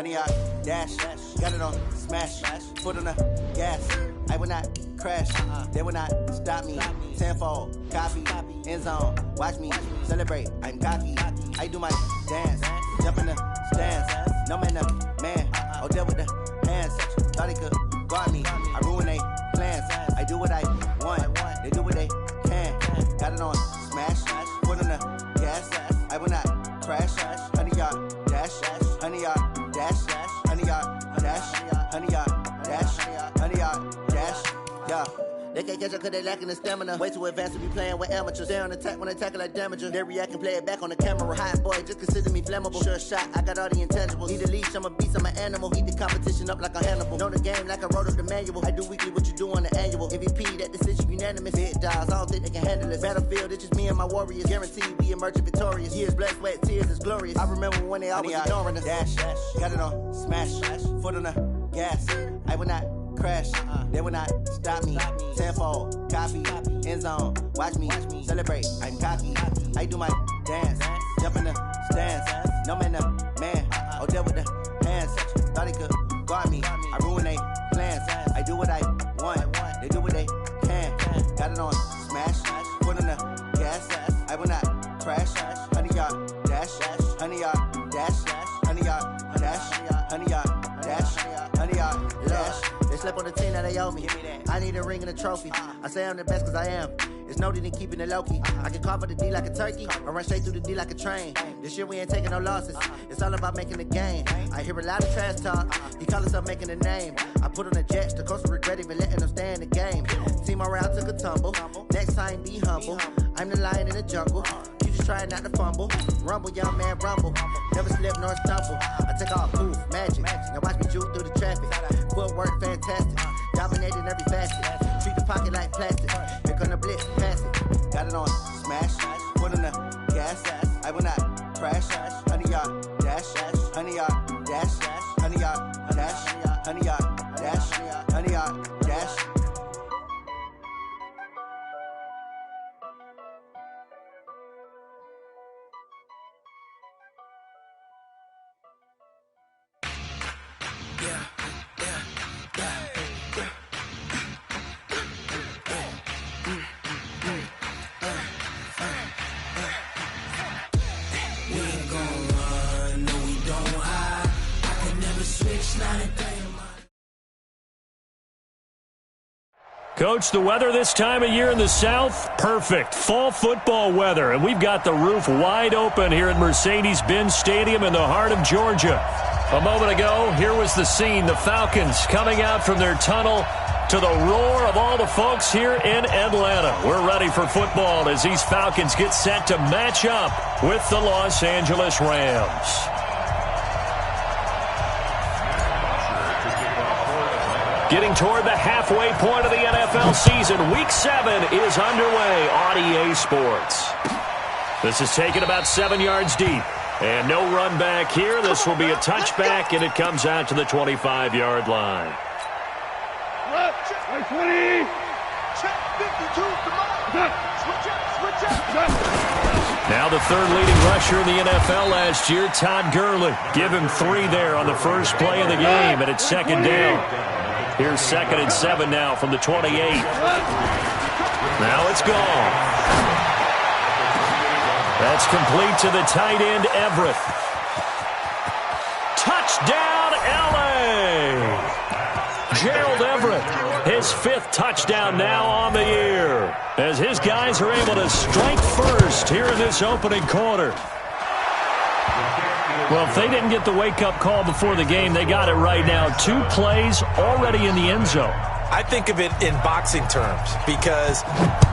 100-yard dash. Got it on smash. Foot on the gas. I will not crash. They will not stop me. Tenfold, copy, end zone. Watch me celebrate. I'm cocky. I do my dance. Jump in the stands. No man, no man. Oh, deal with the hands. Thought he could guard me. I ruin they plans. I do what I want. They do what they can. Got it on smash. Foot on the gas. I will not crash. 100-yard dash. 100-yard dash. 100-yard dash. 100-yard dash. 100-yard dash. Yeah. They can't catch up cause they lacking the stamina. Way too advanced to be playing with amateurs. They on attack when they tackle like damagers. They react and play it back on the camera. Hot boy, just consider me flammable. Sure shot, I got all the intangibles. Need a leash, I'm a beast, I'm an animal. Heat the competition up like a Hannibal. Know the game like I wrote up the manual. I do weekly what you do on the annual. MVP, that decision unanimous. Big dials, I don't think they can handle it. Battlefield, it's just me and my warriors. Guaranteed we emerging victorious. Years, blood, sweat, tears, it's glorious. I remember when they always ignoring us. Dash, got it on smash. Foot on the gas. I will not crash. They will not stop me. Tenfold, copy, end zone. Watch me celebrate. I'm cocky. I do my dance. Jump in the stands. No man, no man. Oh, deal with the hands. Thought he could guard me. I ruin they plans. I do what I want. They do what they can. Got it on smash. Foot on the gas. I will not crash. 100-yard dash. 100-yard dash. 100-yard dash. 100-yard dash. 100-yard dash. They slept on the team that they owe me. I need a ring and a trophy. I say I'm the best cause I am. It's noted in keeping it low-key. I can carve for the D like a turkey or run straight through the D like a train. This year we ain't taking no losses. It's all about making the game. I hear a lot of trash talk. He call himself making a name. I put on the Jets. The coach regret even letting them stay in the game. Team morale took a tumble. Next time be humble. I'm the lion in the jungle. You just try not to fumble. Rumble, young man, rumble. Never slip nor stumble. I take off, poof, magic. Now watch me juke through the traffic. Footwork fantastic. Dominating every facet. Treat the pocket like plastic. Here come the blitz, pass it. Got it on smash. Foot on the gas. I will not crash. 100-yard dash. 100-yard dash. 100-yard dash. 100-yard dash. 100-yard dash. Coach, the weather this time of year in the South, perfect. Fall football weather, and we've got the roof wide open here at Mercedes-Benz Stadium in the heart of Georgia. A moment ago, here was the scene. The Falcons coming out from their tunnel to the roar of all the folks here in Atlanta. We're ready for football as these Falcons get set to match up with the Los Angeles Rams. Getting toward the halfway point of the NFL season, Week 7 is underway on EA Sports. This is taken about 7 yards deep. And no run back here. This will be a touchback, and it comes out to the 25-yard line. Check 20. Check 52. Come on. Switch up. Now the third leading rusher in the NFL last year, Todd Gurley. Give him 3 there on the first play of the game, and it's second down. Here's 2nd and 7 now from the 28. Now it's gone. That's complete to the tight end, Everett. Touchdown, L.A. Gerald Everett, his 5th touchdown now on the year, as his guys are able to strike first here in this opening quarter. Well, if they didn't get the wake-up call before the game, they got it right now. 2 plays already in the end zone. I think of it in boxing terms because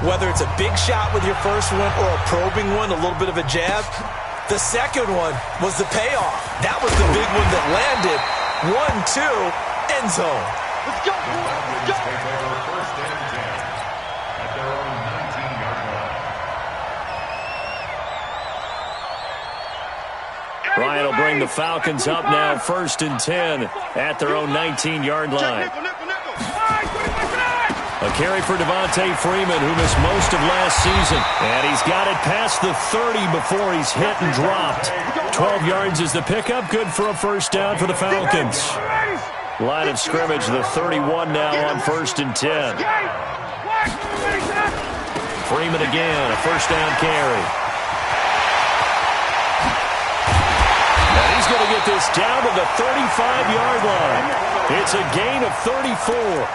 whether it's a big shot with your first one or a probing one, a little bit of a jab, the second one was the payoff. That was the big one that landed. 1-2, end zone. Let's go. Let's go. Ryan will bring the Falcons up now, 1st and 10 at their own 19-yard line. Nickel. A carry for Devontae Freeman, who missed most of last season. And he's got it past the 30 before he's hit and dropped. 12 yards is the pickup. Good for a first down for the Falcons. Line of scrimmage, the 31 now on 1st and 10. Freeman again, a first down carry. And he's going to get this down to the 35-yard line. It's a gain of 34.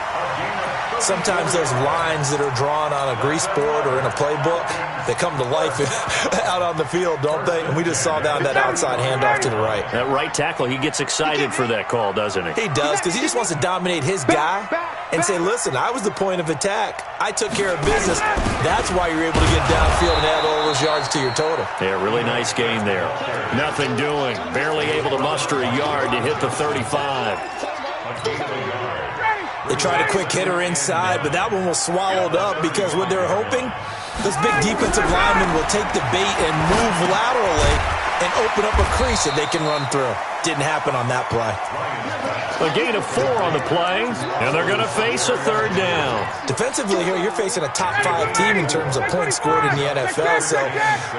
Sometimes those lines that are drawn on a grease board or in a playbook, they come to life out on the field, don't they? And we just saw down that outside handoff to the right. That right tackle, he gets excited for that call, doesn't he? He does, because he just wants to dominate his guy and say, listen, I was the point of attack. I took care of business. That's why you're able to get downfield and add all those yards to your total. Yeah, really nice gain there. Nothing doing. Barely able to muster a yard to hit the 35. They tried a quick hitter inside, but that one was swallowed up because what they're hoping, those big defensive linemen will take the bait and move laterally and open up a crease that they can run through. Didn't happen on that play. A gain of 4 on the play, and they're going to face a third down. Defensively here, you're facing a top-5 team in terms of points scored in the NFL, so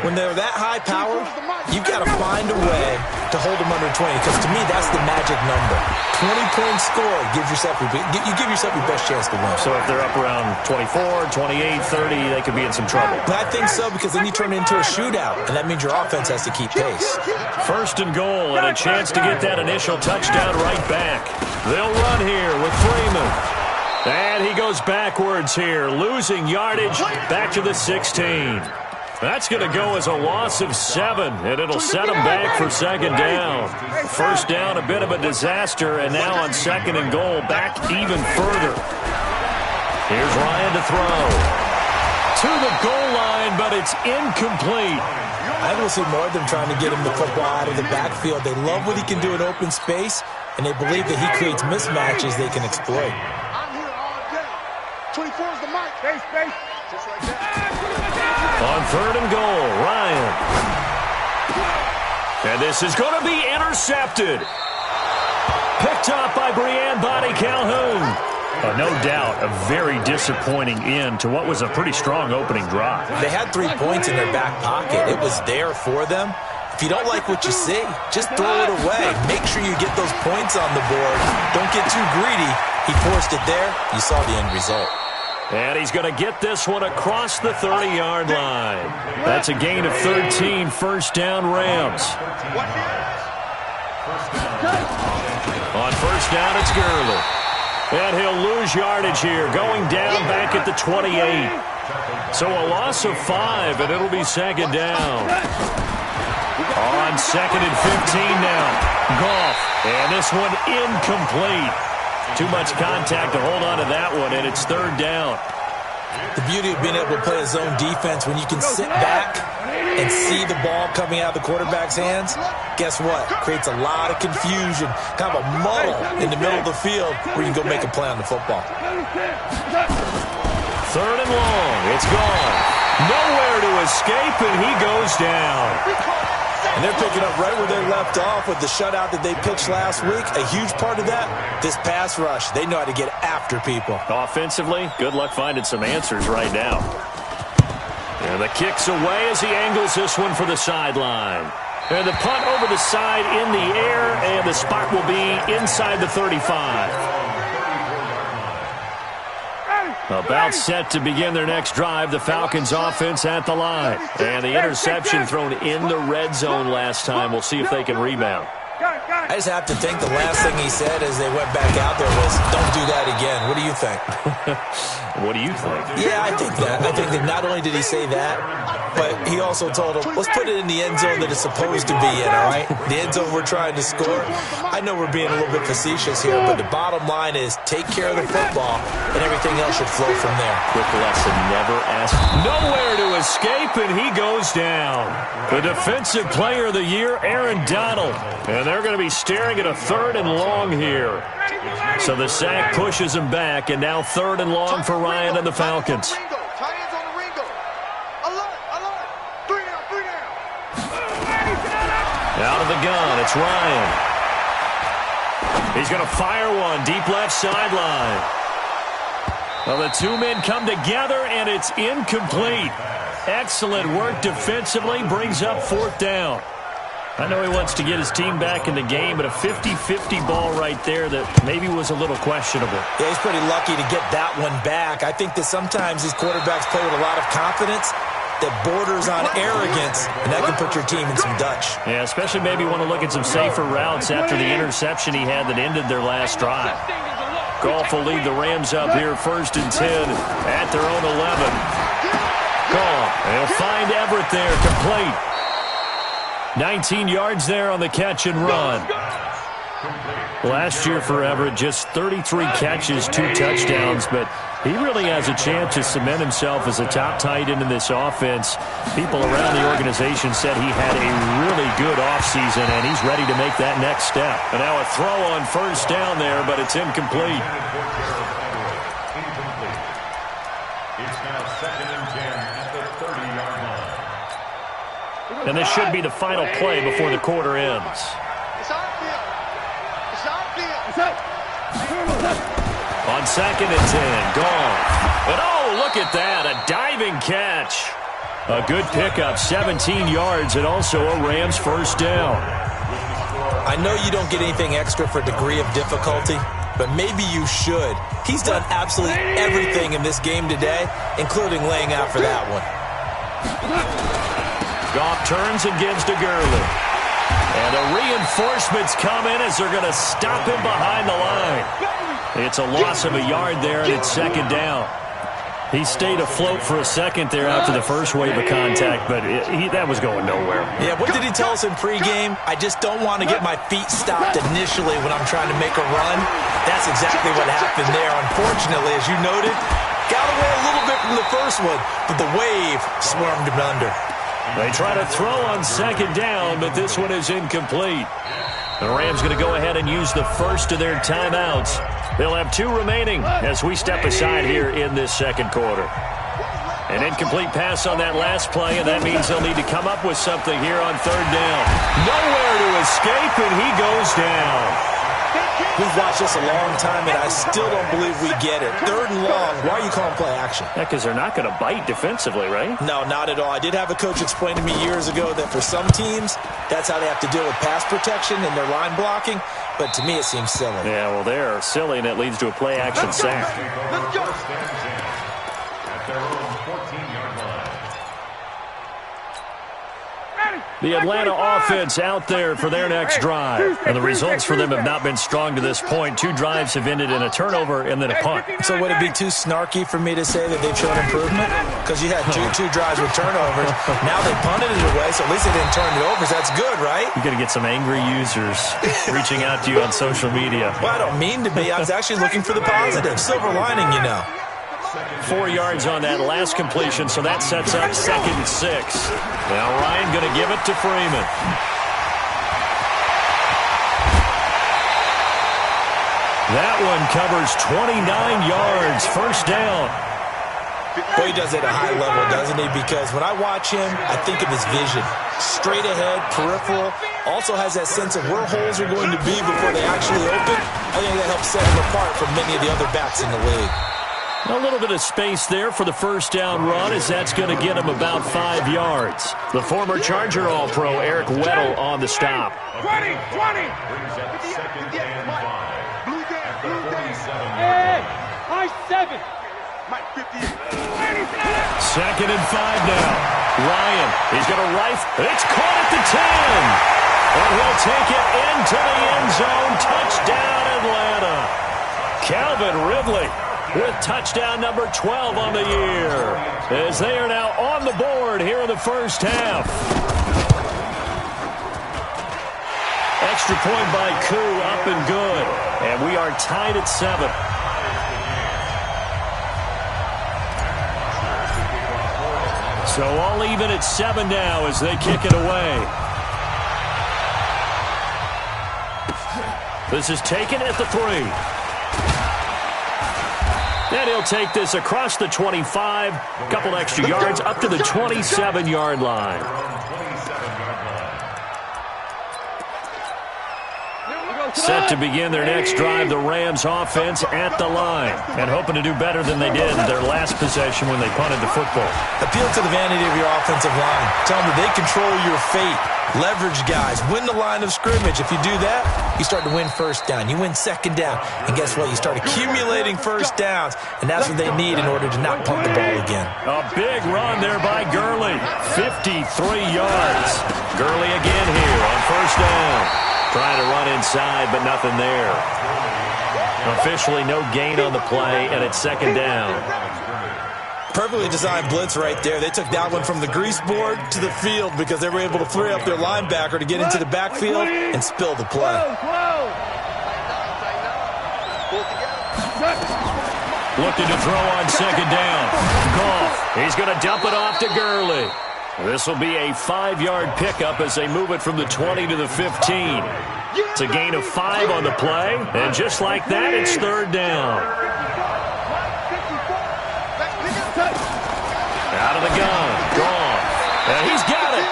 when they're that high-powered, you've got to find a way to hold them under 20, because to me, that's the magic number. 20 points scored, you give yourself your best chance to win. So if they're up around 24, 28, 30, they could be in some trouble. I think so, because then you turn it into a shootout, and that means your offense has to keep pace. 1st and goal, and a chance to get that initial touchdown right back. They'll run here with Freeman. And he goes backwards here, losing yardage back to the 16. That's going to go as a loss of 7, and it'll set him back for 2nd down. First down, a bit of a disaster, and now on 2nd and goal, back even further. Here's Ryan to throw. To the goal line, but it's incomplete. I don't see more of them trying to get him the football out of the backfield. They love what he can do in open space, and they believe that he creates mismatches they can exploit. I'm here all day. 24 is the mic. Base. Just like that. On 3rd and goal, Ryan. And this is going to be intercepted. Picked up by Breanne Body Calhoun. No doubt a very disappointing end to what was a pretty strong opening drive. They had 3 points in their back pocket. It was there for them. If you don't like what you see, just throw it away. Make sure you get those points on the board. Don't get too greedy. He forced it there. You saw the end result. And he's going to get this one across the 30-yard line. That's a gain of 13, first down Rams. On first down, it's Gurley. And he'll lose yardage here, going down back at the 28. So a loss of 5, and it'll be 2nd down. On 2nd and 15 now. Goff. And this one incomplete. Too much contact to hold on to that one, and it's 3rd down. The beauty of being able to play a zone defense, when you can sit back and see the ball coming out of the quarterback's hands, guess what? Creates a lot of confusion, kind of a muddle in the middle of the field where you can go make a play on the football. 3rd and long. It's gone. Nowhere to escape, and he goes down. And they're picking up right where they left off with the shutout that they pitched last week. A huge part of that, this pass rush. They know how to get after people. Offensively, good luck finding some answers right now. And the kick's away as he angles this one for the sideline. And the punt over the side in the air, and the spot will be inside the 35. About set to begin their next drive, the Falcons offense at the line. And the interception thrown in the red zone last time. We'll see if they can rebound. I just have to think the last thing he said as they went back out there was, don't do that again. What do you think? What do you think? Yeah, I think that. I think that not only did he say that, but he also told him, let's put it in the end zone that it's supposed to be in, all right? The end zone we're trying to score. I know we're being a little bit facetious here, but the bottom line is take care of the football, and everything else should flow from there. Quick lesson, never ask. Nowhere to escape, and he goes down. The defensive player of the year, Aaron Donald. And they're going to be staring at a 3rd and long here. So the sack pushes him back, and now 3rd and long for Ryan and the Falcons. Out of the gun, it's Ryan. He's going to fire one deep left sideline. Well, the two men come together, and it's incomplete. Excellent work defensively, brings up 4th down. I know he wants to get his team back in the game, but a 50-50 ball right there that maybe was a little questionable. Yeah, he's pretty lucky to get that one back. I think that sometimes these quarterbacks play with a lot of confidence that borders on arrogance, and that can put your team in some Dutch. Yeah, especially maybe want to look at some safer routes after the interception he had that ended their last drive. Goff will lead the Rams up here 1st and 10 at their own 11. Goff, he'll find Everett there, complete. 19 yards there on the catch and run. Last year for Everett, just 33 catches, 2 touchdowns, but he really has a chance to cement himself as a top tight end in this offense. People around the organization said he had a really good offseason, and he's ready to make that next step. And now a throw on 1st down there, but it's incomplete. It's now 2nd and 10 at the 30-yard line. And this should be the final play before the quarter ends. It's on field. It's on field. On 2nd and 10, Goff. And oh, look at that, a diving catch. A good pickup, 17 yards, and also a Rams 1st down. I know you don't get anything extra for degree of difficulty, but maybe you should. He's done absolutely everything in this game today, including laying out for that one. Goff turns and gives to Gurley. And the reinforcements come in as they're going to stop him behind the line. It's a loss of a yard there, and it's 2nd down. He stayed afloat for a second there after the first wave of contact, but that was going nowhere. Yeah, what did he tell us in pregame? I just don't want to get my feet stopped initially when I'm trying to make a run. That's exactly what happened there. Unfortunately, as you noted, got away a little bit from the first one, but the wave swarmed him under. They try to throw on 2nd down, but this one is incomplete. The Rams going to go ahead and use the first of their timeouts. They'll have 2 remaining as we step aside here in this 2nd quarter. An incomplete pass on that last play, and that means they'll need to come up with something here on 3rd down. Nowhere to escape, and he goes down. We've watched this a long time, and I still don't believe we get it. 3rd and long. Why are you calling play action? Yeah, because they're not going to bite defensively, right? No, not at all. I did have a coach explain to me years ago that for some teams, that's how they have to deal with pass protection and their line blocking. But to me, it seems silly. Yeah, well, they're silly, and it leads to a play-action sack. Let's go. At their own 14-yard line. The Atlanta offense out there for their next drive. And the results for them have not been strong to this point. 2 drives have ended in a turnover and then a punt. So would it be too snarky for me to say that they've shown improvement? Because you had two drives with turnovers. Now they punted it away, so at least they didn't turn it over. So that's good, right? You're going to get some angry users reaching out to you on social media. Well, I don't mean to be. I was actually looking for the positive. Silver lining, you know. 4 yards on that last completion, so that sets up 2nd and 6. Now Ryan going to give it to Freeman. That one covers 29 yards, 1st down. Boy, he does it at a high level, doesn't he? Because when I watch him, I think of his vision. Straight ahead, peripheral. Also has that sense of where holes are going to be before they actually open. I think that helps set him apart from many of the other backs in the league. A little bit of space there for the 1st down run, as that's going to get him about 5 yards. The former Charger All-Pro Eric Weddle on the stop. 20. Brings up 2nd and 5. Blue down. At the 47-yard Hey, line. high 7. Mike 50. 2nd and 5 now. Ryan, he's going to rifle. It's caught at the 10. And he'll take it into the end zone. Touchdown, Atlanta. Calvin Ridley with touchdown number 12 on the year, as they are now on the board here in the 1st half. Extra point by Koo, up and good. And we are tied at 7. So all even at 7 now as they kick it away. This is taken at the 3. And he'll take this across the 25, a couple extra yards, up to the 27-yard line. Set to begin their next drive, the Rams offense at the line. And hoping to do better than they did their last possession when they punted the football. Appeal to the vanity of your offensive line. Tell them that they control your fate. Leverage guys. Win the line of scrimmage. If you do that, you start to win first down. You win second down. And guess what? You start accumulating first downs. And that's what they need in order to not punt the ball again. A big run there by Gurley. 53 yards. Gurley again here on first down. Trying to run inside, but nothing there. Officially no gain on the play, and it's second down. Perfectly designed blitz right there. They took that one from the grease board to the field because they were able to free up their linebacker to get into the backfield and spill the play. Looking to throw on second down. Goff. He's going to dump it off to Gurley. This will be a 5-yard pickup as they move it from the 20 to the 15. It's a gain of 5 on the play, and just like that, it's third down. Out of the gun. Goff. And he's got it.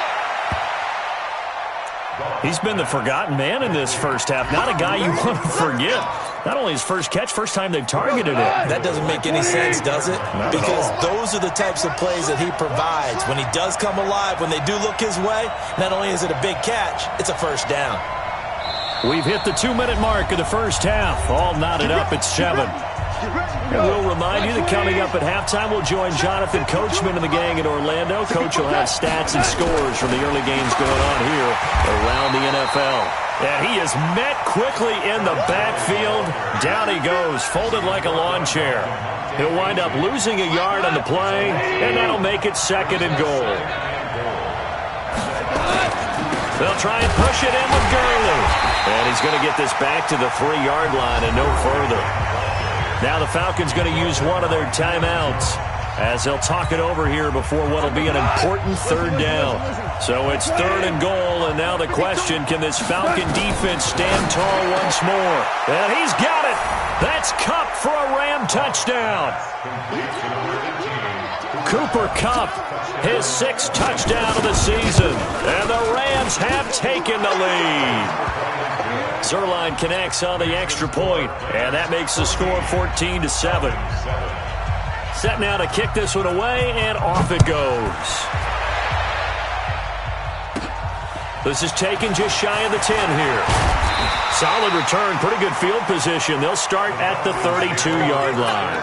He's been the forgotten man in this first half. Not a guy you want to forget. Not only his first catch, first time they've targeted him. That doesn't make any sense, does it? Because those are the types of plays that he provides. When he does come alive, when they do look his way, not only is it a big catch, it's a first down. We've hit the 2-minute mark of the first half. All knotted up at 7. And we'll remind you that coming up at halftime, we'll join Jonathan Coachman and the gang in Orlando. Coach will have stats and scores from the early games going on here around the NFL. And he is met quickly in the backfield. Down he goes, folded like a lawn chair. He'll wind up losing a yard on the play, and that'll make it second and goal. They'll try and push it in with Gurley. And he's going to get this back to the 3-yard line and no further. Now the Falcons going to use one of their timeouts as they'll talk it over here before what will be an important third down. So it's third and goal, and now the question, can this Falcon defense stand tall once more? And he's got it. That's Kupp for a Ram touchdown. Cooper Kupp, his 6th touchdown of the season, and the Rams have taken the lead. Zerline connects on the extra point, and that makes the score 14-7. Set now to kick this one away, and off it goes. This is taken just shy of the 10 here. Solid return, pretty good field position. They'll start at the 32-yard line.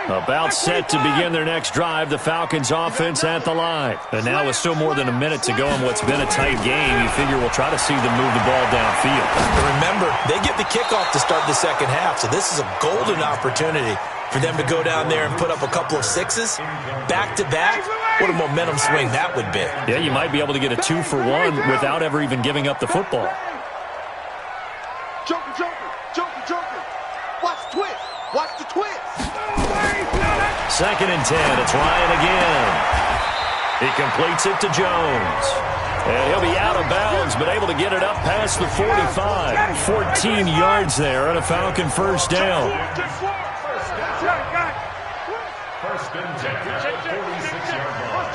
About set to begin their next drive, the Falcons offense at the line. And now with still more than a minute to go in what's been a tight game, you figure we'll try to see them move the ball downfield. Remember, they get the kickoff to start the second half, so this is a golden opportunity for them to go down there and put up a couple of 6s back-to-back. What a momentum swing that would be. Yeah, you might be able to get a 2-for-1 without ever even giving up the football. Joker. Watch the twist. Watch the twist. Second and 10. It's Ryan again. He completes it to Jones. And he'll be out of bounds, but able to get it up past the 45. 14 yards there on a Falcon first down. First and 10 at the 46-yard line.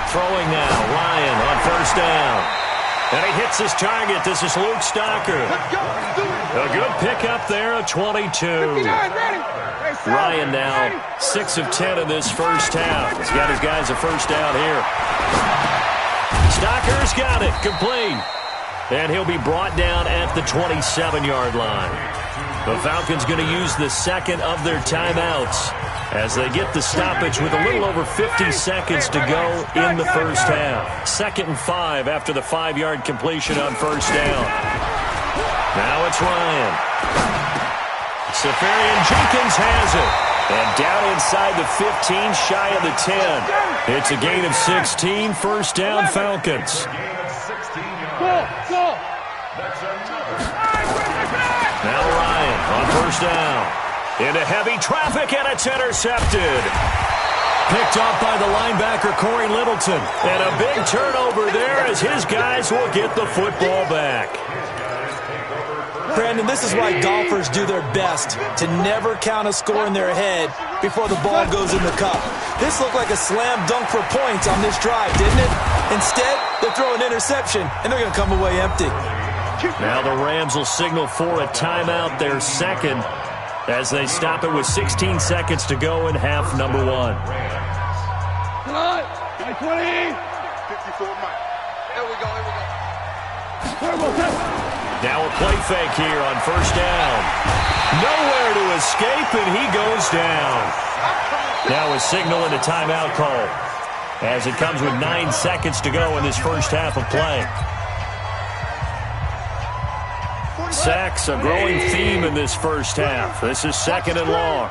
Throwing now, Ryan on first down. And he hits his target. This is Luke Stocker. A good pickup there, a 22. Ryan now 6 of 10 in this first half. He's got his guys a first down here. Stocker's got it, complete. And he'll be brought down at the 27-yard line. The Falcons going to use the second of their timeouts as they get the stoppage with a little over 50 seconds to go in the first half. 2nd and 5 after the 5-yard completion on first down. Now it's Ryan. Safarian Jenkins has it. And down inside the 15, shy of the 10. It's a gain of 16, first down Falcons. Now Ryan on first down. Into heavy traffic, and it's intercepted. Picked off by the linebacker, Corey Littleton. And a big turnover there as his guys will get the football back. Brandon, this is why golfers do their best to never count a score in their head before the ball goes in the cup. This looked like a slam dunk for points on this drive, didn't it? Instead, they throw an interception, and they're going to come away empty. Now the Rams will signal for a timeout, their second, as they stop it with 16 seconds to go in half number one. 20. 54 Mike. Here we go. Now a play fake here on first down. Nowhere to escape, and he goes down. Now a signal and a timeout call as it comes with 9 seconds to go in this first half of play. Sacks, a growing theme in this first half. This is second and long.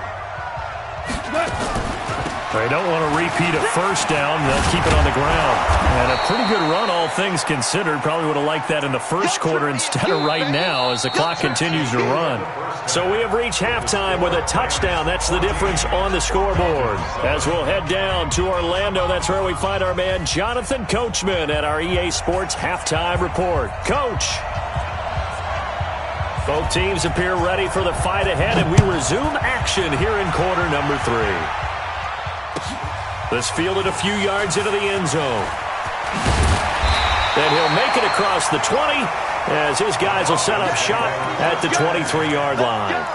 They don't want to repeat a first down. They'll keep it on the ground. And a pretty good run, all things considered. Probably would have liked that in the first quarter instead of right now as the clock continues to run. So we have reached halftime with a touchdown. That's the difference on the scoreboard. As we'll head down to Orlando, that's where we find our man Jonathan Coachman at our EA Sports Halftime Report. Coach. Both teams appear ready for the fight ahead, and we resume action here in quarter number 3. This fielded a few yards into the end zone. And he'll make it across the 20 as his guys will set up shop at the 23-yard line.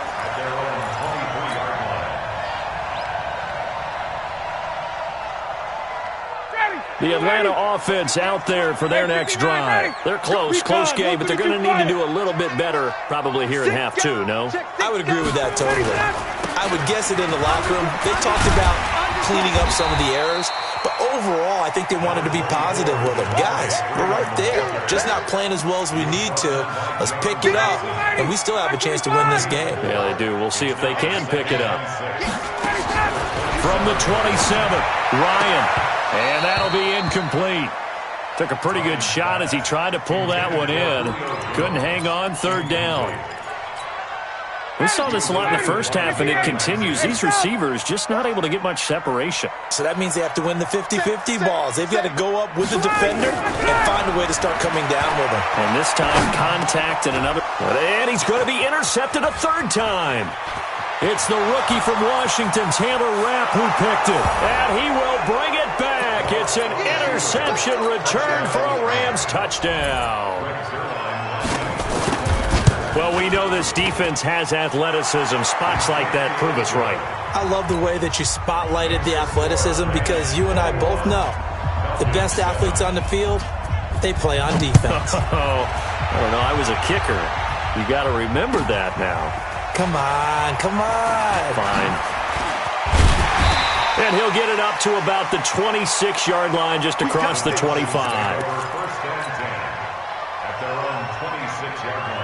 The Atlanta offense out there for their next drive. They're close game, but they're going to need to do a little bit better probably here in half 2, no? I would agree with that totally. I would guess it in the locker room. They talked about cleaning up some of the errors, but overall, I think they wanted to be positive with them. Guys, we're right there. Just not playing as well as we need to. Let's pick it up, and we still have a chance to win this game. Yeah, they do. We'll see if they can pick it up. From the 27, Ryan. And that'll be incomplete. Took a pretty good shot as he tried to pull that one in. Couldn't hang on, third down. We saw this a lot in the first half, and it continues. These receivers just not able to get much separation. So that means they have to win the 50-50 balls. They've got to go up with the defender and find a way to start coming down with them. And this time, contact and another. And he's going to be intercepted a third time. It's the rookie from Washington, Taylor Rapp, who picked it. And he will bring it back. It's an interception return for a Rams touchdown. Well, we know this defense has athleticism. Spots like that prove us right. I love the way that you spotlighted the athleticism because you and I both know the best athletes on the field, they play on defense. I don't know. I was a kicker. You got to remember that now. Come on. Fine. And he'll get it up to about the 26-yard line just across the 25. First and 10 at their own 26-yard line.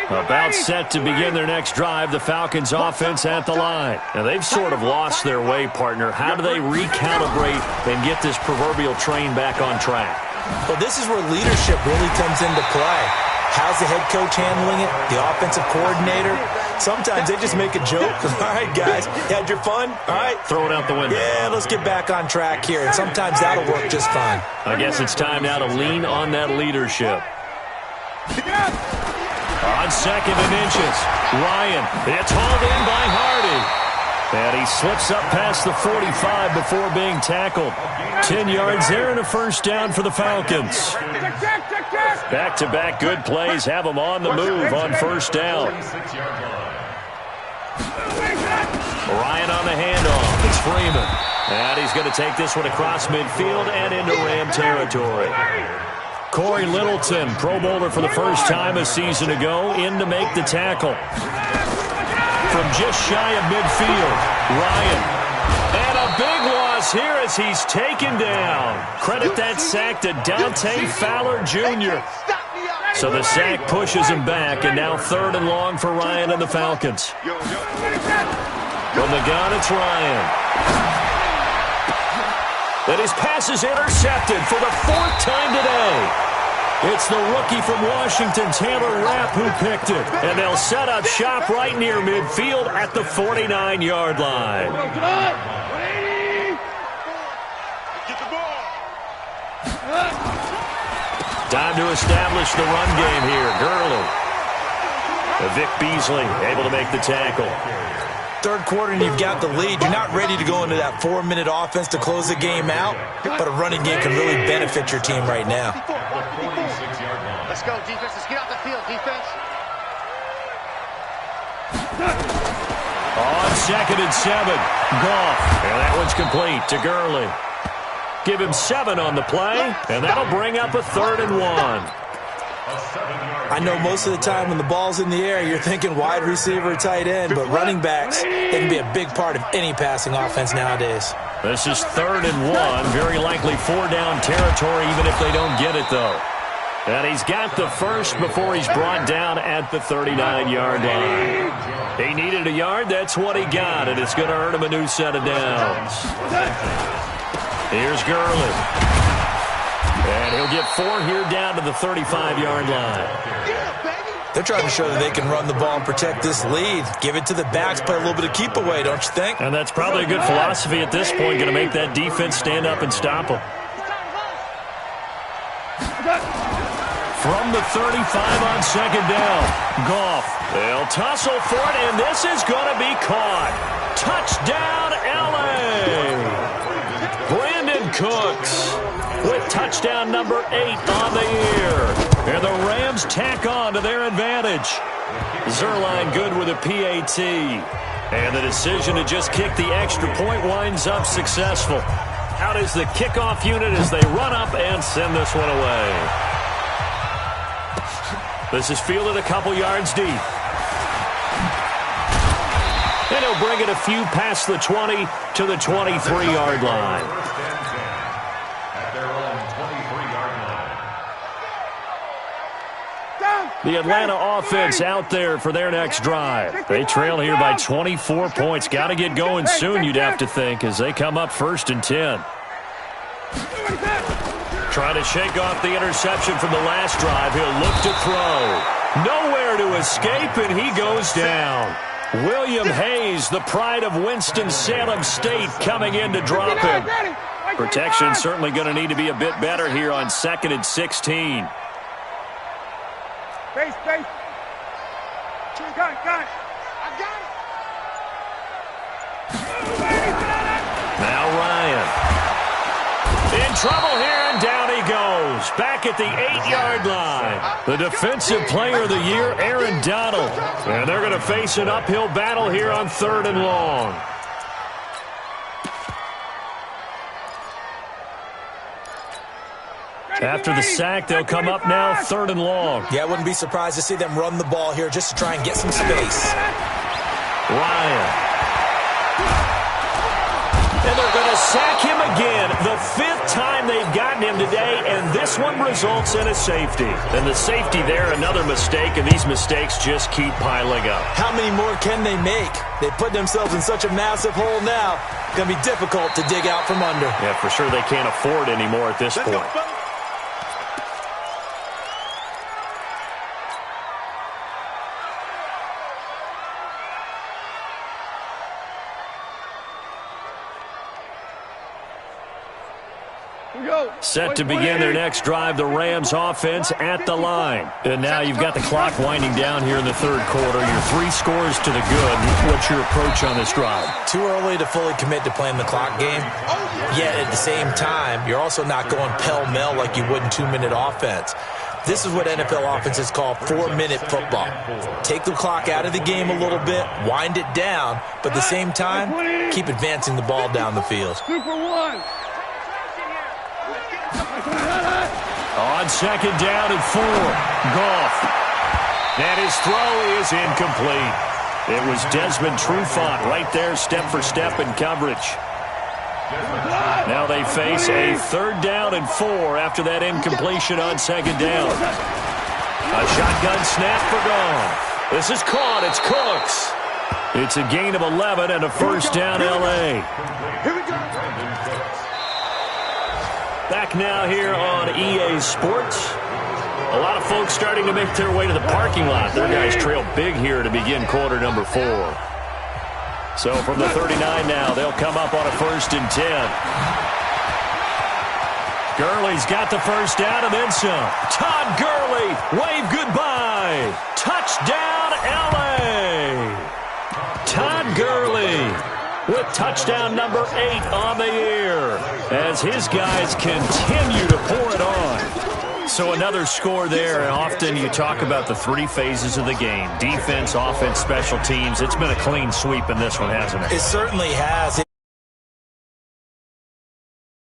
About set to begin their next drive, the Falcons offense at the line. Now, they've sort of lost their way, partner. How do they recalibrate and get this proverbial train back on track? Well, this is where leadership really comes into play. How's the head coach handling it? The offensive coordinator? Sometimes they just make a joke. All right, guys, you had your fun? All right. Throw it out the window. Yeah, let's get back on track here. And sometimes that'll work just fine. I guess it's time now to lean on that leadership. On second and inches, Ryan. It's hauled in by Hardy. And he slips up past the 45 before being tackled. 10 yards there and a first down for the Falcons. Back-to-back good plays have them on the move on first down. Ryan on the handoff. It's Freeman. And he's going to take this one across midfield and into Ram territory. Corey Littleton, Pro Bowler for the first time a season ago, in to make the tackle. From just shy of midfield, Ryan. And a big loss here as he's taken down. Credit that sack to Dante Fowler Jr. So the sack pushes him back, and now third and long for Ryan and the Falcons. From the gun, it's Ryan. And his pass is intercepted for the fourth time today. It's the rookie from Washington, Taylor Rapp, who picked it. And they'll set up shop right near midfield at the 49-yard line. Time to establish the run game here. Gurley. Vic Beasley able to make the tackle. Third quarter and you've got the lead. You're not ready to go into that 4-minute offense to close the game out, but a running game can really benefit your team right now. Let's go, defense. Let's get off the field, defense. On 2nd and 7, Goff. And that one's complete to Gurley. Give him 7 on the play, and that'll bring up a 3rd and 1. I know most of the time when the ball's in the air, you're thinking wide receiver, tight end, but running backs, they can be a big part of any passing offense nowadays. This is 3rd and 1, very likely 4-down territory, even if they don't get it, though. And he's got the first before he's brought down at the 39-yard line. He needed a yard, that's what he got, and it's going to earn him a new set of downs. Here's Gurley. And he'll get 4 here down to the 35-yard line. They're trying to show that they can run the ball and protect this lead. Give it to the backs, play a little bit of keep away, don't you think? And that's probably a good philosophy at this point, going to make that defense stand up and stop them. From the 35 on 2nd down, Goff. They'll tussle for it, and this is going to be caught. Touchdown, L.A. Brandon Cooks with touchdown number 8 on the year. And the Rams tack on to their advantage. Zerline good with a PAT. And the decision to just kick the extra point winds up successful. Out is the kickoff unit as they run up and send this one away. This is fielded a couple yards deep. And he'll bring it a few past the 20 to the 23-yard line. The Atlanta offense out there for their next drive. They trail here by 24 points. Got to get going soon, you'd have to think, as they come up 1st and 10. Trying to shake off the interception from the last drive. He'll look to throw. Nowhere to escape, and he goes down. William Hayes, the pride of Winston-Salem State, coming in to drop him. Protection certainly going to need to be a bit better here on 2nd and 16. Base. Got it. I got it. Now Ryan. In trouble here, and down he goes. Back at the 8-yard line. The defensive player of the year, Aaron Donald. And they're going to face an uphill battle here on 3rd and long. After the sack, they'll come up now 3rd and long. Yeah, I wouldn't be surprised to see them run the ball here just to try and get some space. Ryan. And they're going to sack him again. The 5th time they've gotten him today, and this one results in a safety. And the safety there, another mistake, and these mistakes just keep piling up. How many more can they make? They put themselves in such a massive hole now. It's going to be difficult to dig out from under. Yeah, for sure they can't afford anymore at this point. Set to begin their next drive, the Rams offense at the line. And now you've got the clock winding down here in the 3rd quarter. Your 3 scores to the good. What's your approach on this drive? Too early to fully commit to playing the clock game. Yet at the same time, you're also not going pell-mell like you would in 2-minute offense. This is what NFL offenses call 4-minute football. Take the clock out of the game a little bit, wind it down, but at the same time, keep advancing the ball down the field. 2 for 1. On 2nd down and 4, Goff. And his throw is incomplete. It was Desmond Trufant right there, step for step in coverage. Now they face a 3rd down and 4 after that incompletion on 2nd down. A shotgun snap for Goff. This is caught. It's Cooks. It's a gain of 11 and a 1st down, L.A. Here we go. Back now here on EA Sports. A lot of folks starting to make their way to the parking lot. Their guys trail big here to begin quarter number 4. So from the 39 now, they'll come up on a 1st and 10. Gurley's got the first down and then some. Todd Gurley, wave goodbye. Touchdown, L.A. Todd Gurley with touchdown number 8 on the year as his guys continue to pour it on. So another score there, and often you talk about the 3 phases of the game. Defense, offense, special teams. It's been a clean sweep in this one, hasn't it? It certainly has.